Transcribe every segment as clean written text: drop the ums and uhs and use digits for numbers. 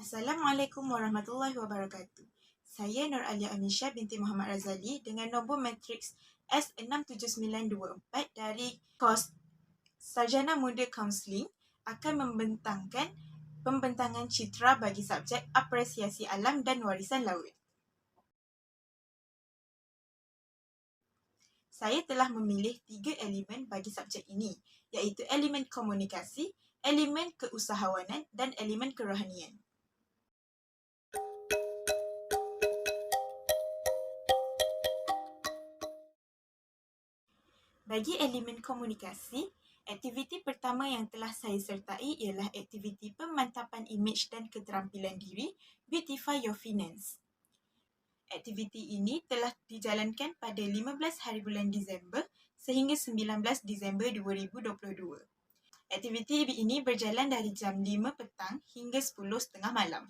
Assalamualaikum warahmatullahi wabarakatuh. Saya Nur Alia Amisha binti Muhammad Razali dengan nombor matriks S67924 dari kos Sarjana Muda Kaunseling akan membentangkan pembentangan citra bagi subjek Apresiasi Alam dan Warisan Laut. Saya telah memilih 3 elemen bagi subjek ini, iaitu elemen komunikasi, elemen keusahawanan dan elemen kerohanian. Bagi elemen komunikasi, aktiviti pertama yang telah saya sertai ialah aktiviti pemantapan imej dan keterampilan diri Beautify Your Finance. Aktiviti ini telah dijalankan pada 15 hari bulan Disember sehingga 19 Disember 2022. Aktiviti ini berjalan dari jam 5 petang hingga 10.30 malam.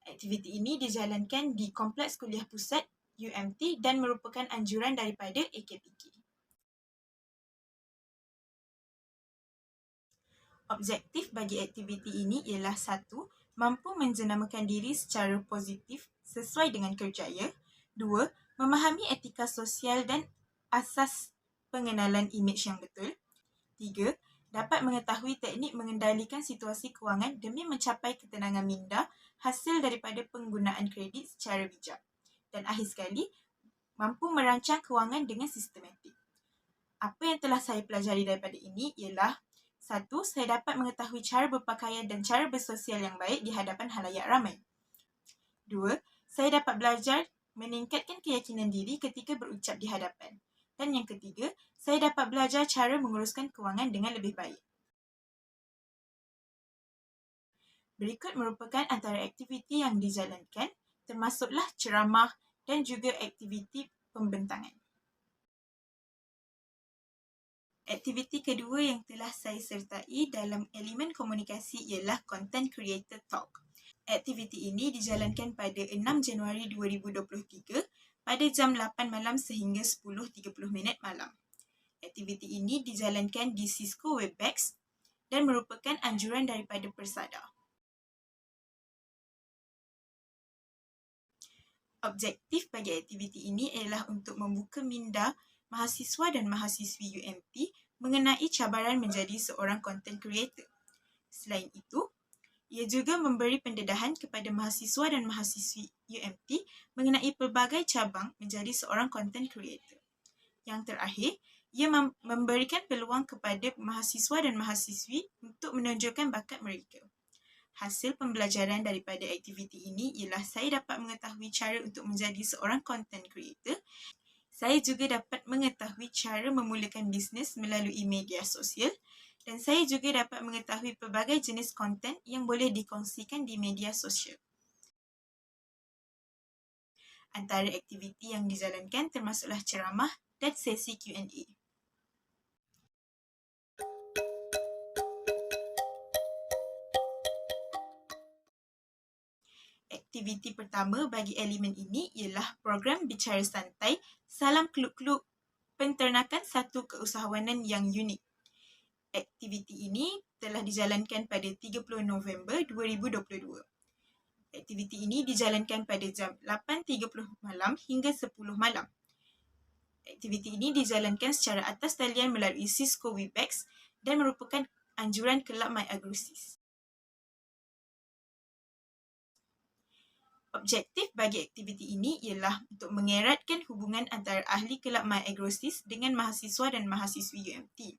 Aktiviti ini dijalankan di Kompleks Kuliah Pusat UMT dan merupakan anjuran daripada AKPK. Objektif bagi aktiviti ini ialah 1. Mampu menjenamakan diri secara positif sesuai dengan kerjaya. 2. Memahami etika sosial dan asas pengenalan imej yang betul. 3. Dapat mengetahui teknik mengendalikan situasi kewangan demi mencapai ketenangan minda hasil daripada penggunaan kredit secara bijak. Dan akhir sekali, mampu merancang kewangan dengan sistematik. Apa yang telah saya pelajari daripada ini ialah 1. Saya dapat mengetahui cara berpakaian dan cara bersosial yang baik di hadapan halayak ramai. 2. Saya dapat belajar meningkatkan keyakinan diri ketika berucap di hadapan. Dan yang ketiga, saya dapat belajar cara menguruskan kewangan dengan lebih baik. Berikut merupakan antara aktiviti yang dijalankan, termasuklah ceramah dan juga aktiviti pembentangan. Aktiviti kedua yang telah saya sertai dalam elemen komunikasi ialah Content Creator Talk. Aktiviti ini dijalankan pada 6 Januari 2023 pada jam 8 malam sehingga 10.30 malam. Aktiviti ini dijalankan di Cisco Webex dan merupakan anjuran daripada Persada. Objektif bagi aktiviti ini ialah untuk membuka minda mahasiswa dan mahasiswi UMT mengenai cabaran menjadi seorang content creator. Selain itu, ia juga memberi pendedahan kepada mahasiswa dan mahasiswi UMT mengenai pelbagai cabang menjadi seorang content creator. Yang terakhir, ia memberikan peluang kepada mahasiswa dan mahasiswi untuk menunjukkan bakat mereka. Hasil pembelajaran daripada aktiviti ini ialah saya dapat mengetahui cara untuk menjadi seorang content creator. Saya juga dapat mengetahui cara memulakan bisnes melalui media sosial dan saya juga dapat mengetahui pelbagai jenis konten yang boleh dikongsikan di media sosial. Antara aktiviti yang dijalankan termasuklah ceramah dan sesi Q&A. Aktiviti pertama bagi elemen ini ialah program Bicara Santai Salam Keluk-Keluk Penternakan Satu Keusahawanan yang Unik. Aktiviti ini telah dijalankan pada 30 November 2022. Aktiviti ini dijalankan pada jam 8.30 malam hingga 10 malam. Aktiviti ini dijalankan secara atas talian melalui Cisco Webex dan merupakan anjuran Kelab My Agrosis. Objektif bagi aktiviti ini ialah untuk mengeratkan hubungan antara ahli Kelab My Agrosis dengan mahasiswa dan mahasiswi UMT.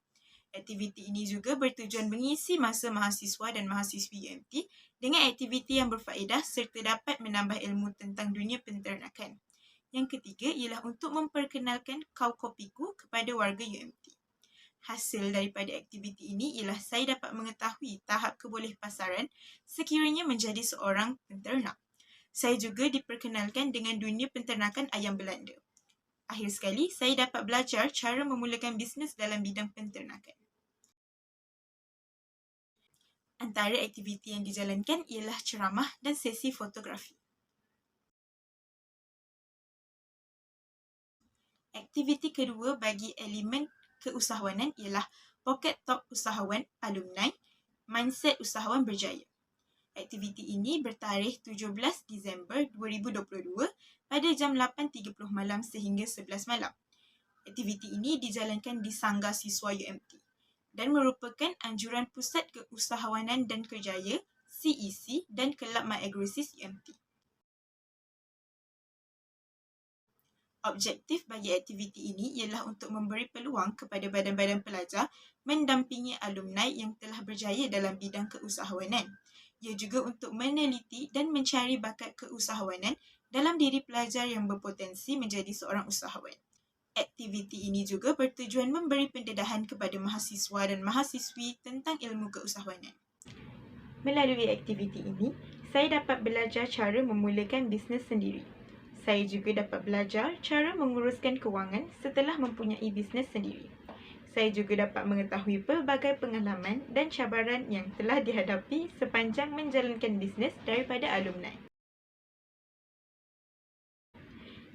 Aktiviti ini juga bertujuan mengisi masa mahasiswa dan mahasiswi UMT dengan aktiviti yang berfaedah serta dapat menambah ilmu tentang dunia penternakan. Yang ketiga ialah untuk memperkenalkan Kaukopiku kepada warga UMT. Hasil daripada aktiviti ini ialah saya dapat mengetahui tahap kebolehpasaran sekiranya menjadi seorang penternak. Saya juga diperkenalkan dengan dunia penternakan ayam Belanda. Akhir sekali, saya dapat belajar cara memulakan bisnes dalam bidang penternakan. Antara aktiviti yang dijalankan ialah ceramah dan sesi fotografi. Aktiviti kedua bagi elemen keusahawanan ialah Pocket Talk Usahawan Alumni, Mindset Usahawan Berjaya. Aktiviti ini bertarikh 17 Disember 2022 pada jam 8.30 malam sehingga 11 malam. Aktiviti ini dijalankan di Sanggar Siswa UMT dan merupakan anjuran Pusat Keusahawanan dan Kerjaya CEC dan Kelab MyAgrosis UMT. Objektif bagi aktiviti ini ialah untuk memberi peluang kepada badan-badan pelajar mendampingi alumni yang telah berjaya dalam bidang keusahawanan. Ia juga untuk meneliti dan mencari bakat keusahawanan dalam diri pelajar yang berpotensi menjadi seorang usahawan. Aktiviti ini juga bertujuan memberi pendedahan kepada mahasiswa dan mahasiswi tentang ilmu keusahawanan. Melalui aktiviti ini, saya dapat belajar cara memulakan bisnes sendiri. Saya juga dapat belajar cara menguruskan kewangan setelah mempunyai bisnes sendiri. Saya juga dapat mengetahui pelbagai pengalaman dan cabaran yang telah dihadapi sepanjang menjalankan bisnes daripada alumni.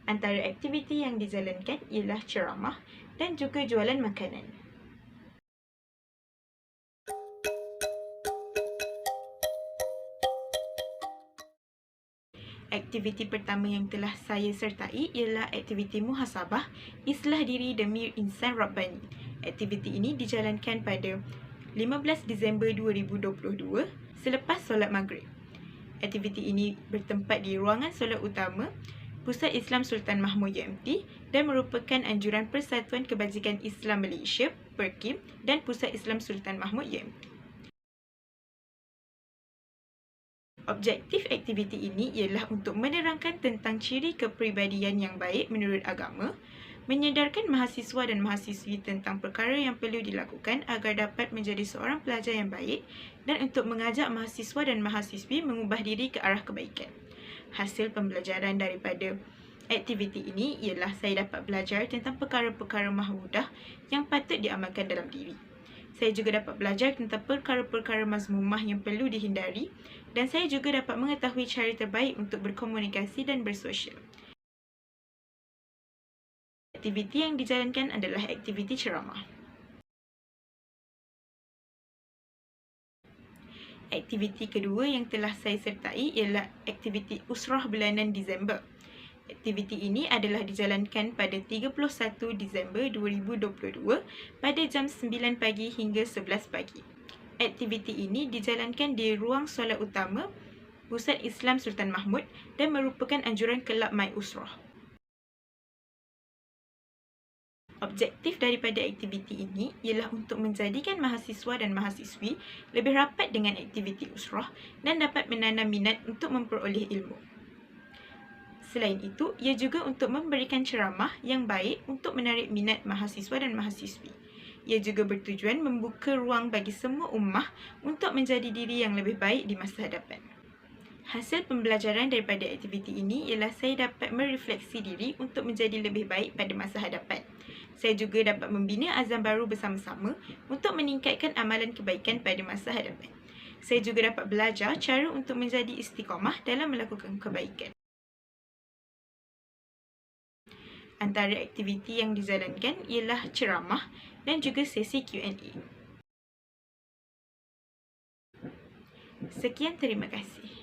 Antara aktiviti yang dijalankan ialah ceramah dan juga jualan makanan. Aktiviti pertama yang telah saya sertai ialah aktiviti muhasabah Islah Diri Demi Insan Rabbani. Aktiviti ini dijalankan pada 15 Disember 2022 selepas solat maghrib. Aktiviti ini bertempat di ruangan solat utama Pusat Islam Sultan Mahmud UMT dan merupakan anjuran Persatuan Kebajikan Islam Malaysia (PERKIM) dan Pusat Islam Sultan Mahmud UMT. Objektif aktiviti ini ialah untuk menerangkan tentang ciri kepribadian yang baik menurut agama, menyedarkan mahasiswa dan mahasiswi tentang perkara yang perlu dilakukan agar dapat menjadi seorang pelajar yang baik dan untuk mengajak mahasiswa dan mahasiswi mengubah diri ke arah kebaikan. Hasil pembelajaran daripada aktiviti ini ialah saya dapat belajar tentang perkara-perkara mahmudah yang patut diamalkan dalam diri. Saya juga dapat belajar tentang perkara-perkara mazmumah yang perlu dihindari dan saya juga dapat mengetahui cara terbaik untuk berkomunikasi dan bersosial. Aktiviti yang dijalankan adalah aktiviti ceramah. Aktiviti kedua yang telah saya sertai ialah aktiviti usrah bulanan Disember. Aktiviti ini adalah dijalankan pada 31 Disember 2022 pada jam 9 pagi hingga 11 pagi. Aktiviti ini dijalankan di ruang solat utama Pusat Islam Sultan Mahmud dan merupakan anjuran Kelab My Usrah. Objektif daripada aktiviti ini ialah untuk menjadikan mahasiswa dan mahasiswi lebih rapat dengan aktiviti usrah dan dapat menanam minat untuk memperoleh ilmu. Selain itu, ia juga untuk memberikan ceramah yang baik untuk menarik minat mahasiswa dan mahasiswi. Ia juga bertujuan membuka ruang bagi semua ummah untuk menjadi diri yang lebih baik di masa hadapan. Hasil pembelajaran daripada aktiviti ini ialah saya dapat merefleksi diri untuk menjadi lebih baik pada masa hadapan. Saya juga dapat membina azam baru bersama-sama untuk meningkatkan amalan kebaikan pada masa hadapan. Saya juga dapat belajar cara untuk menjadi istiqamah dalam melakukan kebaikan. Antara aktiviti yang dijalankan ialah ceramah dan juga sesi Q&A. Sekian, terima kasih.